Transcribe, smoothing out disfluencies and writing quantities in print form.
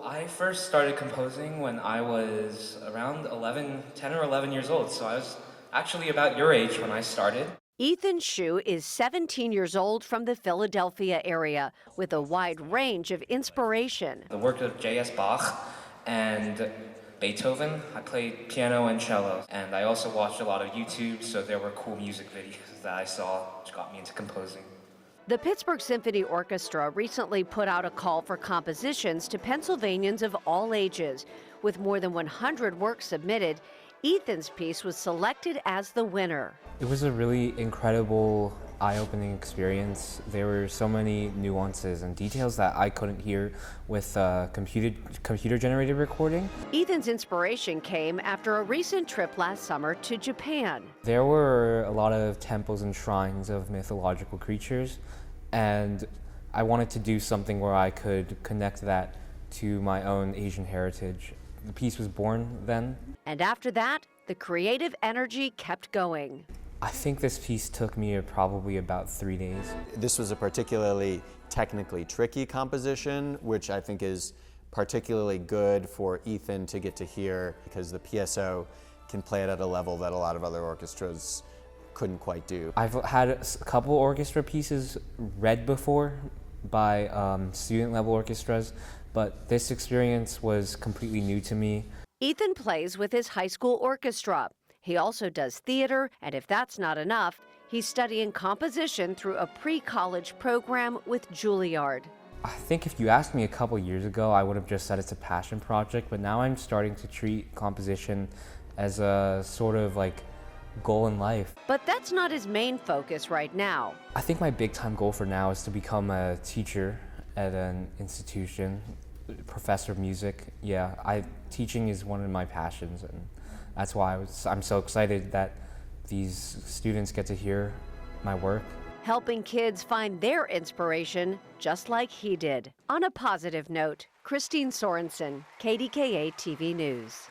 I first started composing when I was around 10 or 11 years old, so I was actually about your age when I started. Ethan Shu is 17 years old from the Philadelphia area with a wide range of inspiration. The work of J.S. Bach and Beethoven. I played piano and cello, and I also watched a lot of YouTube, so there were cool music videos that I saw, which got me into composing. The Pittsburgh Symphony Orchestra recently put out a call for compositions to Pennsylvanians of all ages. With more than 100 works submitted, Ethan's piece was selected as the winner. It was a really incredible, eye-opening experience. There were so many nuances and details that I couldn't hear with computer-generated recording. Ethan's inspiration came after a recent trip last summer to Japan. There were a lot of temples and shrines of mythological creatures, and I wanted to do something where I could connect that to my own Asian heritage. The piece was born then. And after that, the creative energy kept going. I think this piece took me probably about 3 days. This was a particularly technically tricky composition, which I think is particularly good for Ethan to get to hear because the PSO can play it at a level that a lot of other orchestras couldn't quite do. I've had a couple orchestra pieces read before by student level orchestras, but this experience was completely new to me. Ethan plays with his high school orchestra. He also does theater, and if that's not enough, he's studying composition through a pre-college program with Juilliard. I think if you asked me a couple years ago, I would have just said it's a passion project, but now I'm starting to treat composition as a sort of like goal in life. But that's not his main focus right now. I think my big time goal for now is to become a teacher at an institution, professor of music. Yeah, teaching is one of my passions, and that's why I'm so excited that these students get to hear my work. Helping kids find their inspiration just like he did. On a positive note, Kristine Sorensen, KDKA-TV News.